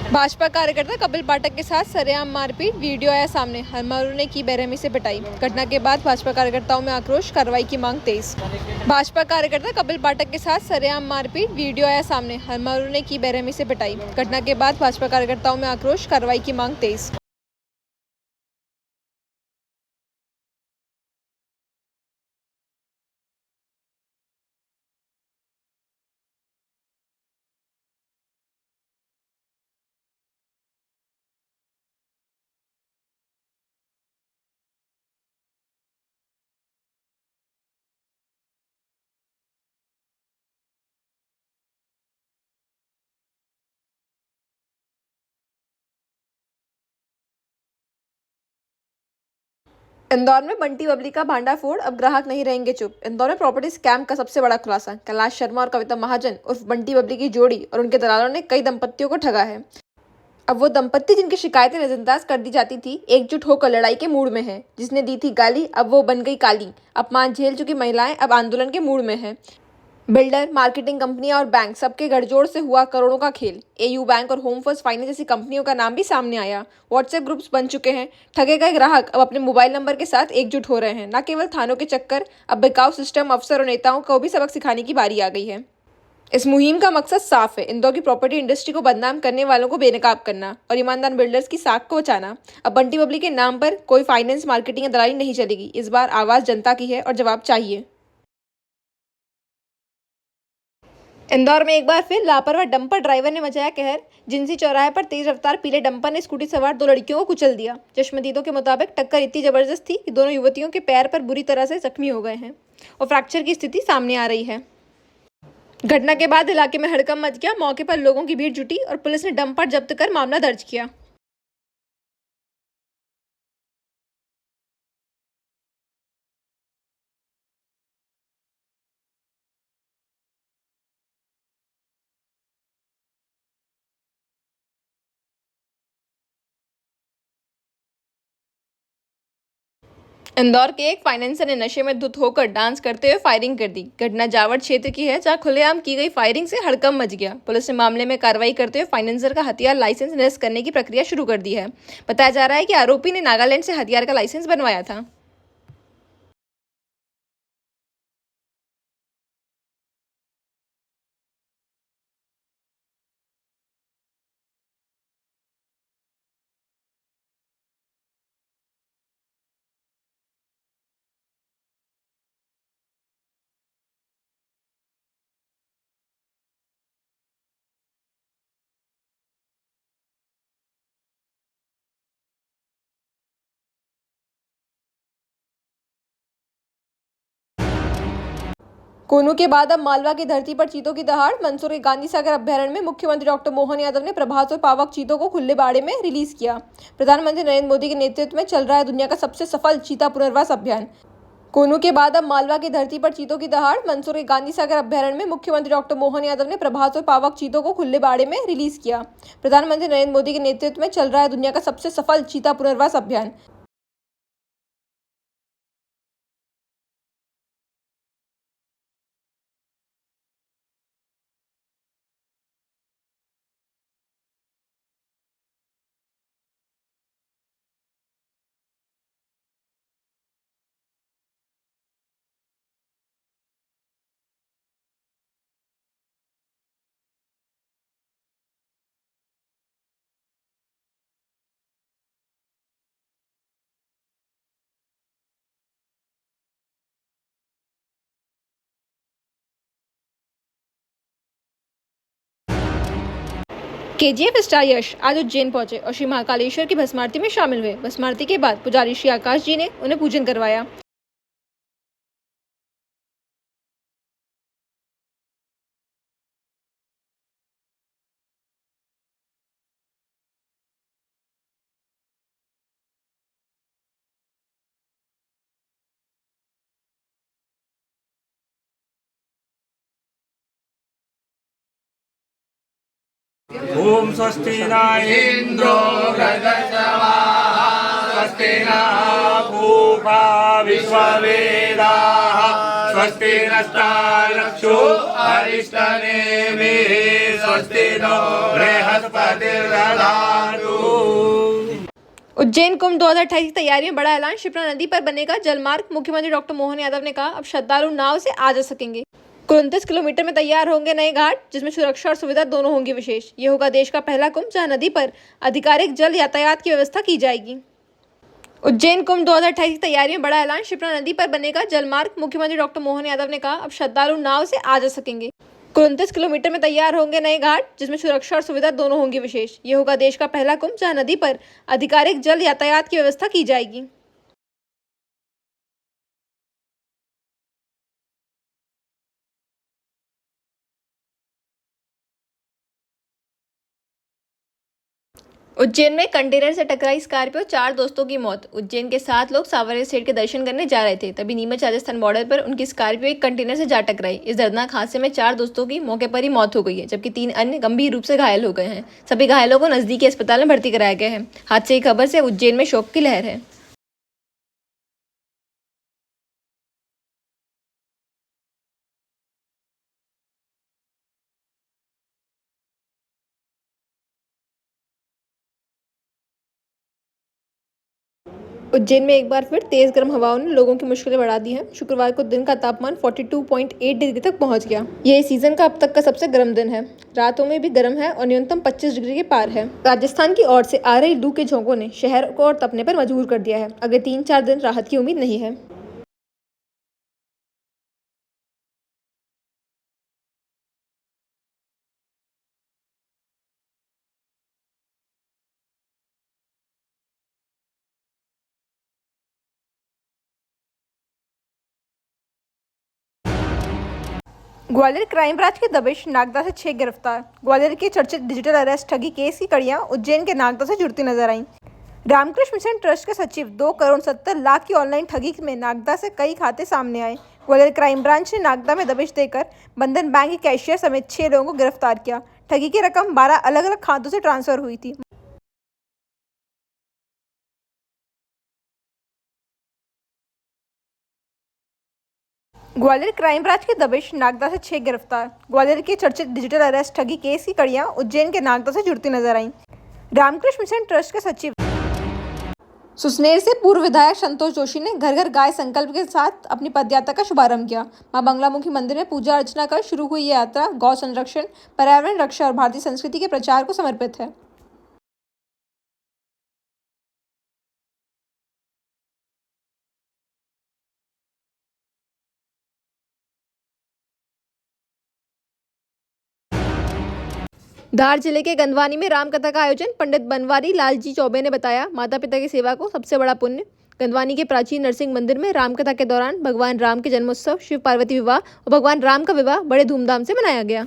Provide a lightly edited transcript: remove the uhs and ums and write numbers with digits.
भाजपा कार्यकर्ता कपिल पाठक के साथ सरेआम मारपीट, वीडियो आया सामने। हरमारू ने की बेरहमी से पिटाई। घटना के बाद भाजपा कार्यकर्ताओं में आक्रोश, कार्रवाई की मांग तेज। भाजपा कार्यकर्ता कपिल पाठक के साथ सरेआम मारपीट, वीडियो आया सामने। हरमारू ने की बेरहमी से पिटाई। घटना के बाद भाजपा कार्यकर्ताओं में आक्रोश, कार्रवाई की मांग तेज। इंदौर में बंटी बबली का भांडाफोड़, अब ग्राहक नहीं रहेंगे चुप। इंदौर में प्रॉपर्टी स्कैम का सबसे बड़ा खुलासा। कैलाश शर्मा और कविता महाजन उर्फ बंटी बबली की जोड़ी और उनके दलालों ने कई दंपत्तियों को ठगा है। अब वो दंपत्ति जिनकी शिकायतें नजरअंदाज कर दी जाती थी, एकजुट होकर लड़ाई के मूड में है। जिसने दी थी गाली, अब वो बन गई काली। अपमान झेल चुकी महिलाएं अब आंदोलन के मूड में हैं। बिल्डर, मार्केटिंग कंपनियां और बैंक, सबके गठजोड़ से हुआ करोड़ों का खेल। एयू बैंक और होम फर्स्ट फाइनेंस जैसी कंपनियों का नाम भी सामने आया। व्हाट्सएप ग्रुप्स बन चुके हैं। ठगे गए ग्राहक अब अपने मोबाइल नंबर के साथ एकजुट हो रहे हैं। न केवल थानों के चक्कर, अब बिकाऊ सिस्टम, अफसर और नेताओं को भी सबक सिखाने की बारी आ गई है। इस मुहिम का मकसद साफ है, इंदौर की प्रॉपर्टी इंडस्ट्री को बदनाम करने वालों को बेनकाब करना और ईमानदार बिल्डर्स की साख को बचाना। अब बंटी बबली के नाम पर कोई फाइनेंस, मार्केटिंग या दलाली नहीं चलेगी। इस बार आवाज जनता की है और जवाब चाहिए। इंदौर में एक बार फिर लापरवाह डंपर ड्राइवर ने मचाया कहर। जिंसी चौराहे पर तेज रफ्तार पीले डंपर ने स्कूटी सवार दो लड़कियों को कुचल दिया। चश्मदीदों के मुताबिक टक्कर इतनी जबरदस्त थी कि दोनों युवतियों के पैर पर बुरी तरह से जख्मी हो गए हैं और फ्रैक्चर की स्थिति सामने आ रही है। घटना के बाद इलाके में हड़कंप मच गया। मौके पर लोगों की भीड़ जुटी और पुलिस ने डंपर जब्त कर मामला दर्ज किया। इंदौर के एक फाइनेंसर ने नशे में धुत होकर डांस करते हुए फायरिंग कर दी। घटना जावड़ क्षेत्र की है, जहां खुलेआम की गई फायरिंग से हड़कंप मच गया। पुलिस ने मामले में कार्रवाई करते हुए फाइनेंसर का हथियार लाइसेंस निरस्त करने की प्रक्रिया शुरू कर दी है। बताया जा रहा है कि आरोपी ने नागालैंड से हथियार का लाइसेंस बनवाया था। कोनू के बाद अब मालवा की धरती पर चीतों की दहाड़। मंदसौर के गांधी सागर अभ्यारण्य में मुख्यमंत्री डॉक्टर मोहन यादव ने प्रभास और पावक चीतों को खुले बाड़े में रिलीज किया। प्रधानमंत्री नरेंद्र मोदी के नेतृत्व में चल रहा है दुनिया का सबसे सफल चीता पुनर्वास अभियान। कोनू के बाद अब मालवा की धरती पर चीतों की दहाड़। मंदसौर के गांधी सागर अभ्यारण्य में मुख्यमंत्री डॉक्टर मोहन यादव ने प्रभास और पावक चीतों को खुले बाड़े में रिलीज किया। प्रधानमंत्री नरेंद्र मोदी के नेतृत्व में चल रहा है दुनिया का सबसे सफल चीता पुनर्वास अभियान। केजीएफ स्टार यश आज उज्जैन पहुंचे और श्री महाकालेश्वर की भस्म आरती में शामिल हुए। भस्म आरती के बाद पुजारी श्री आकाश जी ने उन्हें पूजन करवाया। ओम स्वस्ति न इंद्रो वृद्धश्रवाः स्वस्ति नः पूषा विश्ववेदाः स्वस्ति नस्तार्क्ष्यो अरिष्टनेमिः स्वस्ति नो बृहस्पतिर्दधातु। उज्जैन कुंभ 2028 की तैयारी में बड़ा ऐलान। शिप्रा नदी पर बनेगा जलमार्ग। मुख्यमंत्री डॉक्टर मोहन यादव ने कहा अब श्रद्धालु नाव से आ जा सकेंगे। कुल 29 किलोमीटर में तैयार होंगे नए घाट, जिसमें सुरक्षा और सुविधा दोनों होंगी विशेष। ये होगा देश का पहला कुंभ जहां नदी पर आधिकारिक जल यातायात की व्यवस्था की जाएगी। उज्जैन कुंभ 2028 की तैयारी में बड़ा ऐलान। शिप्रा नदी पर बनेगा जलमार्ग। मुख्यमंत्री डॉक्टर मोहन यादव ने कहा अब श्रद्धालु नाव से आ जा सकेंगे। कुल 29 किलोमीटर में तैयार होंगे नए घाट, जिसमें सुरक्षा और सुविधा दोनों होंगी विशेष। ये होगा देश का पहला कुंभ जहां नदी पर आधिकारिक जल यातायात की व्यवस्था की जाएगी। उज्जैन में कंटेनर से टकराई स्कॉर्पियो, 4 दोस्तों की मौत। उज्जैन के 7 लोग सावरिया सेठ के दर्शन करने जा रहे थे, तभी नीमच राजस्थान बॉर्डर पर उनकी स्कॉर्पियो एक कंटेनर से जा टकराई। इस दर्दनाक हादसे में 4 दोस्तों की मौके पर ही मौत हो गई है, जबकि 3 अन्य गंभीर रूप से घायल हो गए हैं। सभी घायलों को नजदीकी अस्पताल में भर्ती कराया गया है। हादसे की खबर से उज्जैन में शोक की लहर है। उज्जैन में एक बार फिर तेज गर्म हवाओं ने लोगों की मुश्किलें बढ़ा दी हैं। शुक्रवार को दिन का तापमान 42.8 डिग्री तक पहुंच गया। ये सीजन का अब तक का सबसे गर्म दिन है। रातों में भी गर्म है और न्यूनतम 25 डिग्री के पार है। राजस्थान की ओर से आ रही लू के झोंकों ने शहर को और तपने पर मजबूर कर दिया है। अगले 3-4 दिन राहत की उम्मीद नहीं है। ग्वालियर क्राइम ब्रांच की दबिश, नागदा से 6 गिरफ्तार। ग्वालियर के चर्चित डिजिटल अरेस्ट ठगी केस की कड़ियां उज्जैन के नागदा से जुड़ती नजर आईं। रामकृष्ण मिशन ट्रस्ट के सचिव 2 करोड़ 70 लाख की ऑनलाइन ठगी में नागदा से कई खाते सामने आए। ग्वालियर क्राइम ब्रांच ने नागदा में दबिश देकर बंधन बैंक के कैशियर समेत 6 लोगों को गिरफ्तार किया। ठगी की रकम 12 अलग अलग खातों से ट्रांसफर हुई थी। ग्वालियर क्राइम ब्रांच की दबिश, नागदा से 6 गिरफ्तार। ग्वालियर के चर्चित डिजिटल अरेस्ट ठगी केस की कड़ियां उज्जैन के नागदा से जुड़ती नजर आईं। रामकृष्ण मिशन ट्रस्ट के सचिव सुसनेर से पूर्व विधायक संतोष जोशी ने घर घर गाय संकल्प के साथ अपनी पदयात्रा का शुभारंभ किया। मां बंगलामुखी मंदिर में पूजा अर्चना कर शुरू हुई ये यात्रा गौ संरक्षण, पर्यावरण रक्षा और भारतीय संस्कृति के प्रचार को समर्पित है। धार जिले के गंधवानी में रामकथा का आयोजन। पंडित बनवारी लाल जी चौबे ने बताया, माता पिता की सेवा को सबसे बड़ा पुण्य। गंधवानी के प्राचीन नरसिंह मंदिर में रामकथा के दौरान भगवान राम के जन्मोत्सव, शिव पार्वती विवाह और भगवान राम का विवाह बड़े धूमधाम से मनाया गया।